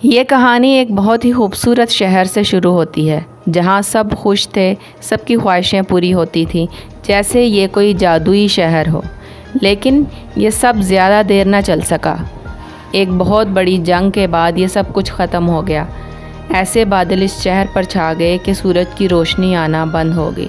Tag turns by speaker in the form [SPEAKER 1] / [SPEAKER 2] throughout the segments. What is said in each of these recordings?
[SPEAKER 1] یہ کہانی ایک بہت ہی خوبصورت شہر سے شروع ہوتی ہے جہاں سب خوش تھے، سب کی خواہشیں پوری ہوتی تھیں، جیسے یہ کوئی جادوئی شہر ہو۔ لیکن یہ سب زیادہ دیر نہ چل سکا۔ ایک بہت بڑی جنگ کے بعد یہ سب کچھ ختم ہو گیا۔ ایسے بادل اس شہر پر چھا گئے کہ سورج کی روشنی آنا بند ہو گئی۔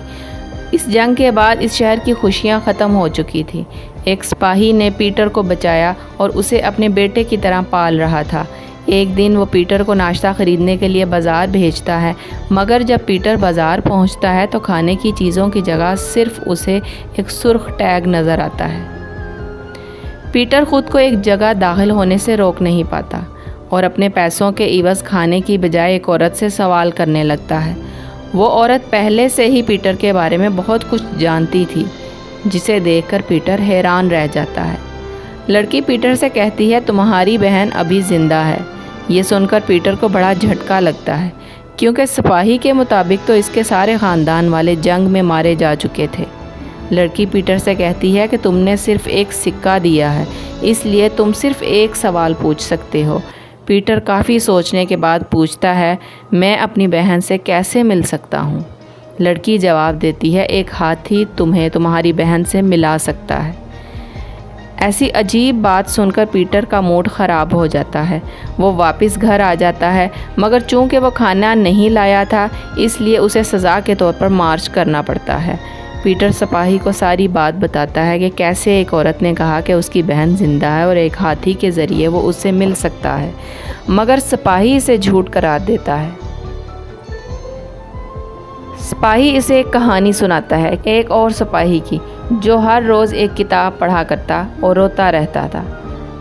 [SPEAKER 1] اس جنگ کے بعد اس شہر کی خوشیاں ختم ہو چکی تھیں۔ ایک سپاہی نے پیٹر کو بچایا اور اسے اپنے بیٹے کی طرح پال رہا تھا۔ ایک دن وہ پیٹر کو ناشتہ خریدنے کے لیے بازار بھیجتا ہے، مگر جب پیٹر بازار پہنچتا ہے تو کھانے کی چیزوں کی جگہ صرف اسے ایک سرخ ٹیگ نظر آتا ہے۔ پیٹر خود کو ایک جگہ داخل ہونے سے روک نہیں پاتا اور اپنے پیسوں کے عوض کھانے کی بجائے ایک عورت سے سوال کرنے لگتا ہے۔ وہ عورت پہلے سے ہی پیٹر کے بارے میں بہت کچھ جانتی تھی، جسے دیکھ کر پیٹر حیران رہ جاتا ہے۔ لڑکی پیٹر سے کہتی ہے، تمہاری بہن ابھی زندہ ہے۔ یہ سن کر پیٹر کو بڑا جھٹکا لگتا ہے، کیونکہ سپاہی کے مطابق تو اس کے سارے خاندان والے جنگ میں مارے جا چکے تھے۔ لڑکی پیٹر سے کہتی ہے کہ تم نے صرف ایک سکہ دیا ہے، اس لیے تم صرف ایک سوال پوچھ سکتے ہو۔ پیٹر کافی سوچنے کے بعد پوچھتا ہے، میں اپنی بہن سے کیسے مل سکتا ہوں؟ لڑکی جواب دیتی ہے، ایک ہاتھی تمہیں تمہاری بہن سے ملا سکتا ہے۔ ایسی عجیب بات سن کر پیٹر کا موڈ خراب ہو جاتا ہے۔ وہ واپس گھر آ جاتا ہے، مگر چونکہ وہ کھانا نہیں لایا تھا، اس لیے اسے سزا کے طور پر مارچ کرنا پڑتا ہے۔ پیٹر سپاہی کو ساری بات بتاتا ہے کہ کیسے ایک عورت نے کہا کہ اس کی بہن زندہ ہے اور ایک ہاتھی کے ذریعے وہ اس سے مل سکتا ہے، مگر سپاہی اسے جھوٹ قرار دیتا ہے۔ سپاہی اسے ایک کہانی سناتا ہے، ایک اور سپاہی کی، جو ہر روز ایک کتاب پڑھا کرتا اور روتا رہتا تھا۔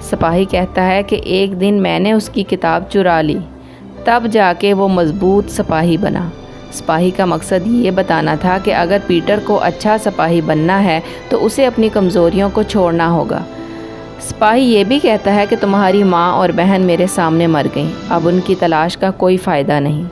[SPEAKER 1] سپاہی کہتا ہے کہ ایک دن میں نے اس کی کتاب چرا لی، تب جا کے وہ مضبوط سپاہی بنا۔ سپاہی کا مقصد یہ بتانا تھا کہ اگر پیٹر کو اچھا سپاہی بننا ہے تو اسے اپنی کمزوریوں کو چھوڑنا ہوگا۔ سپاہی یہ بھی کہتا ہے کہ تمہاری ماں اور بہن میرے سامنے مر گئیں، اب ان کی تلاش کا کوئی فائدہ نہیں۔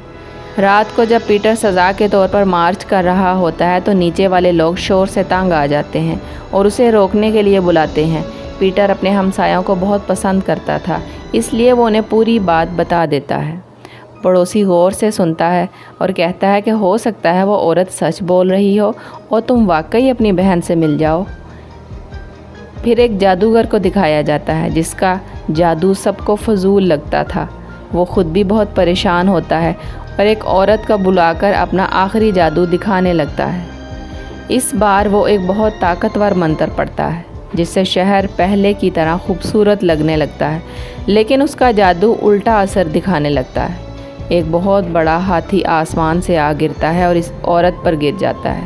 [SPEAKER 1] رات کو جب پیٹر سزا کے طور پر مارچ کر رہا ہوتا ہے تو نیچے والے لوگ شور سے تنگ آ جاتے ہیں اور اسے روکنے کے لیے بلاتے ہیں۔ پیٹر اپنے ہمسایوں کو بہت پسند کرتا تھا، اس لیے وہ انہیں پوری بات بتا دیتا ہے۔ پڑوسی غور سے سنتا ہے اور کہتا ہے کہ ہو سکتا ہے وہ عورت سچ بول رہی ہو اور تم واقعی اپنی بہن سے مل جاؤ۔ پھر ایک جادوگر کو دکھایا جاتا ہے جس کا جادو سب کو فضول لگتا تھا۔ وہ خود بھی بہت پریشان ہوتا ہے اور ایک عورت کو بلا کر اپنا آخری جادو دکھانے لگتا ہے۔ اس بار وہ ایک بہت طاقتور منتر پڑھتا ہے جس سے شہر پہلے کی طرح خوبصورت لگنے لگتا ہے، لیکن اس کا جادو الٹا اثر دکھانے لگتا ہے۔ ایک بہت بڑا ہاتھی آسمان سے آ گرتا ہے اور اس عورت پر گر جاتا ہے۔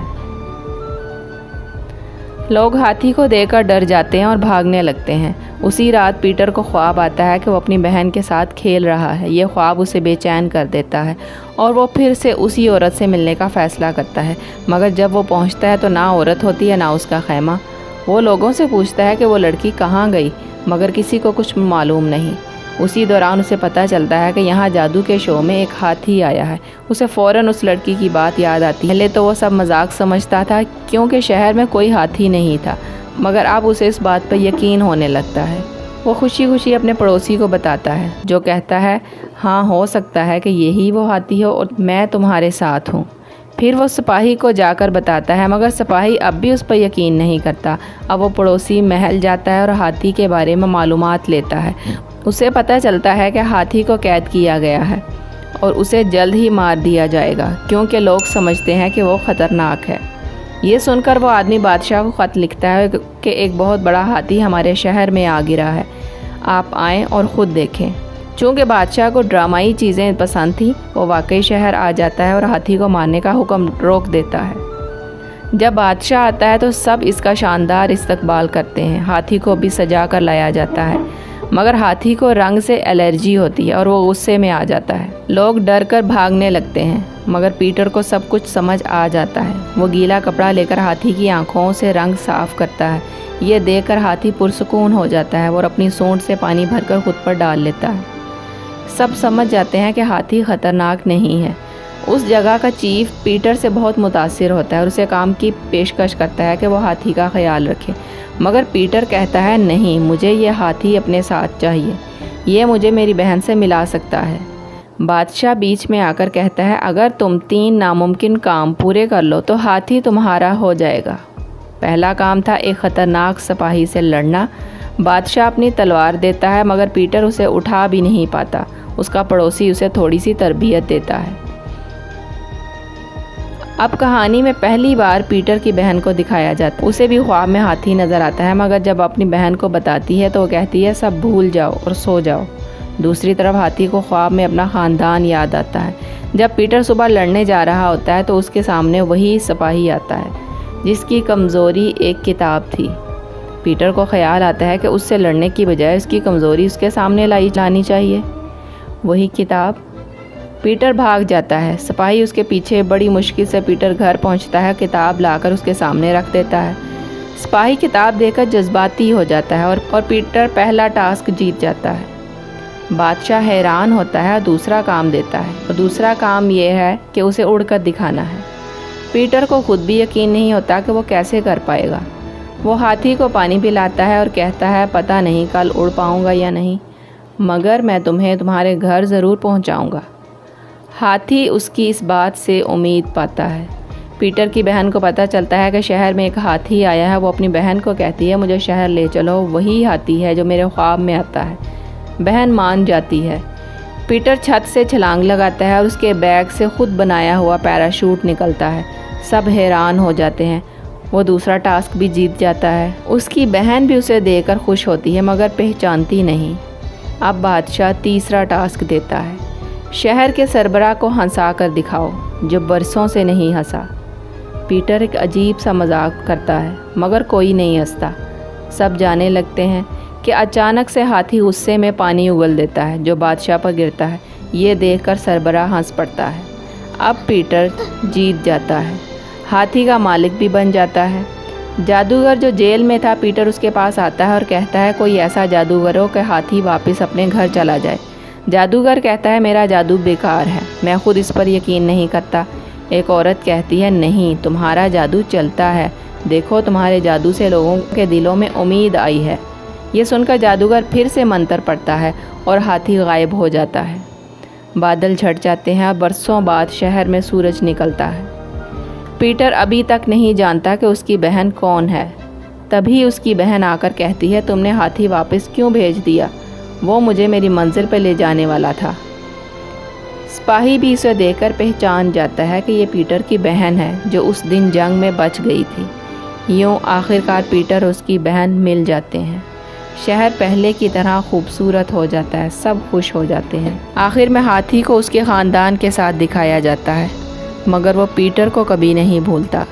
[SPEAKER 1] لوگ ہاتھی کو دیکھ کر ڈر جاتے ہیں اور بھاگنے لگتے ہیں۔ اسی رات پیٹر کو خواب آتا ہے کہ وہ اپنی بہن کے ساتھ کھیل رہا ہے۔ یہ خواب اسے بے چین کر دیتا ہے اور وہ پھر سے اسی عورت سے ملنے کا فیصلہ کرتا ہے، مگر جب وہ پہنچتا ہے تو نہ عورت ہوتی ہے نہ اس کا خیمہ۔ وہ لوگوں سے پوچھتا ہے کہ وہ لڑکی کہاں گئی، مگر کسی کو کچھ معلوم نہیں۔ اسی دوران اسے پتہ چلتا ہے کہ یہاں جادو کے شو میں ایک ہاتھی آیا ہے۔ اسے فوراً اس لڑکی کی بات یاد آتی ہے۔ پہلے تو وہ سب مذاق سمجھتا تھا کیونکہ شہر میں کوئی ہاتھی نہیں تھا، مگر اب اسے اس بات پر یقین ہونے لگتا ہے۔ وہ خوشی خوشی اپنے پڑوسی کو بتاتا ہے، جو کہتا ہے، ہاں ہو سکتا ہے کہ یہی وہ ہاتھی ہو اور میں تمہارے ساتھ ہوں۔ پھر وہ سپاہی کو جا کر بتاتا ہے، مگر سپاہی اب بھی اس پر یقین نہیں کرتا۔ اب وہ پڑوسی محل جاتا ہے اور ہاتھی کے بارے میں معلومات لیتا ہے۔ اسے پتہ چلتا ہے کہ ہاتھی کو قید کیا گیا ہے اور اسے جلد ہی مار دیا جائے گا، کیونکہ لوگ سمجھتے ہیں کہ وہ خطرناک ہے۔ یہ سن کر وہ آدمی بادشاہ کو خط لکھتا ہے کہ ایک بہت بڑا ہاتھی ہمارے شہر میں آ گرا ہے، آپ آئیں اور خود دیکھیں۔ چونکہ بادشاہ کو ڈرامائی چیزیں پسند تھیں، وہ واقعی شہر آ جاتا ہے اور ہاتھی کو مارنے کا حکم روک دیتا ہے۔ جب بادشاہ آتا ہے تو سب اس کا شاندار استقبال کرتے ہیں۔ ہاتھی کو بھی سجا کر لایا جاتا ہے، مگر ہاتھی کو رنگ سے الرجی ہوتی ہے اور وہ غصے میں آ جاتا ہے۔ لوگ ڈر کر بھاگنے لگتے ہیں، مگر پیٹر کو سب کچھ سمجھ آ جاتا ہے۔ وہ گیلا کپڑا لے کر ہاتھی کی آنکھوں سے رنگ صاف کرتا ہے۔ یہ دیکھ کر ہاتھی پرسکون ہو جاتا ہے اور اپنی سونڈ سے پانی بھر کر خود پر ڈال لیتا ہے۔ سب سمجھ جاتے ہیں کہ ہاتھی خطرناک نہیں ہے۔ اس جگہ کا چیف پیٹر سے بہت متاثر ہوتا ہے اور اسے کام کی پیشکش کرتا ہے کہ وہ ہاتھی کا خیال رکھے، مگر پیٹر کہتا ہے، نہیں، مجھے یہ ہاتھی اپنے ساتھ چاہیے۔ یہ مجھے میری بہن سے ملا سکتا ہے۔ بادشاہ بیچ میں آ کر کہتا ہے اگر تم 3 ناممکن کام پورے کر لو تو ہاتھی تمہارا ہو جائے گا۔ پہلا کام تھا ایک خطرناک سپاہی سے لڑنا۔ بادشاہ اپنی تلوار دیتا ہے مگر پیٹر اسے اٹھا بھی نہیں پاتا۔ اس کا پڑوسی اسے تھوڑی سی تربیت دیتا ہے۔ اب کہانی میں پہلی بار پیٹر کی بہن کو دکھایا جاتا ہے۔ اسے بھی خواب میں ہاتھی نظر آتا ہے مگر جب اپنی بہن کو بتاتی ہے تو وہ کہتی ہے سب بھول جاؤ اور سو جاؤ۔ دوسری طرف ہاتھی کو خواب میں اپنا خاندان یاد آتا ہے۔ جب پیٹر صبح لڑنے جا رہا ہوتا ہے تو اس کے سامنے وہی سپاہی آتا ہے جس کی کمزوری ایک کتاب تھی۔ پیٹر کو خیال آتا ہے کہ اس سے لڑنے کی بجائے اس کی کمزوری اس کے سامنے لانی چاہیے، وہی کتاب۔ پیٹر بھاگ جاتا ہے۔ سپاہی اس کے پیچھے بڑی مشکل سے پیٹر گھر پہنچتا ہے، کتاب لا کر اس کے سامنے رکھ دیتا ہے۔ سپاہی کتاب دے کر جذباتی ہو جاتا ہے اور پیٹر پہلا ٹاسک جیت جاتا ہے۔ بادشاہ حیران ہوتا ہے اور دوسرا کام دیتا ہے، اور دوسرا کام یہ ہے کہ اسے اڑ کر دکھانا ہے۔ پیٹر کو خود بھی یقین نہیں ہوتا کہ وہ کیسے کر پائے گا۔ وہ ہاتھی کو پانی پلاتا ہے اور کہتا ہے پتہ نہیں کل اڑ پاؤں گا یا نہیں، مگر میں تمہیں تمہارے گھر ضرور پہنچاؤں گا۔ ہاتھی اس کی اس بات سے امید پاتا ہے۔ پیٹر کی بہن کو پتہ چلتا ہے کہ شہر میں ایک ہاتھی آیا ہے۔ وہ اپنی بہن کو کہتی ہے مجھے شہر لے چلو، وہی ہاتھی ہے جو میرے خواب میں آتا ہے۔ بہن مان جاتی ہے۔ پیٹر چھت سے چھلانگ لگاتا ہے اور اس کے بیگ سے خود بنایا ہوا پیراشوٹ نکلتا ہے۔ سب حیران ہو جاتے ہیں۔ وہ دوسرا ٹاسک بھی جیت جاتا ہے۔ اس کی بہن بھی اسے دیکھ کر خوش ہوتی ہے مگر پہچانتی نہیں۔ اب بادشاہ تیسرا ٹاسک دیتا ہے، شہر کے سربراہ کو ہنسا کر دکھاؤ جو برسوں سے نہیں ہنسا۔ پیٹر ایک عجیب سا مذاق کرتا ہے مگر کوئی نہیں ہنستا۔ سب جانے لگتے ہیں کہ اچانک سے ہاتھی غصے میں پانی اگل دیتا ہے جو بادشاہ پر گرتا ہے۔ یہ دیکھ کر سربراہ ہنس پڑتا ہے۔ اب پیٹر جیت جاتا ہے، ہاتھی کا مالک بھی بن جاتا ہے۔ جادوگر جو جیل میں تھا، پیٹر اس کے پاس آتا ہے اور کہتا ہے کوئی ایسا جادوگر ہو کہ ہاتھی واپس اپنے گھر چلا جائے۔ جادوگر کہتا ہے میرا جادو بیکار ہے، میں خود اس پر یقین نہیں کرتا۔ ایک عورت کہتی ہے نہیں، تمہارا جادو چلتا ہے، دیکھو تمہارے جادو سے لوگوں کے دلوں میں امید آئی ہے۔ یہ سن کر جادوگر پھر سے منتر پڑتا ہے اور ہاتھی غائب ہو جاتا ہے۔ بادل چھٹ جاتے ہیں اور برسوں بعد شہر میں سورج نکلتا ہے۔ پیٹر ابھی تک نہیں جانتا کہ اس کی بہن کون ہے۔ تبھی اس کی بہن آ کر کہتی ہے تم نے ہاتھی واپس کیوں بھیج دیا؟ وہ مجھے میری منزل پہ لے جانے والا تھا۔ سپاہی بھی اسے دیکھ کر پہچان جاتا ہے کہ یہ پیٹر کی بہن ہے جو اس دن جنگ میں بچ گئی تھی۔ یوں آخرکار پیٹر اور اس کی بہن مل جاتے ہیں۔ شہر پہلے کی طرح خوبصورت ہو جاتا ہے، سب خوش ہو جاتے ہیں۔ آخر میں ہاتھی کو اس کے خاندان کے ساتھ دکھایا جاتا ہے مگر وہ پیٹر کو کبھی نہیں بھولتا۔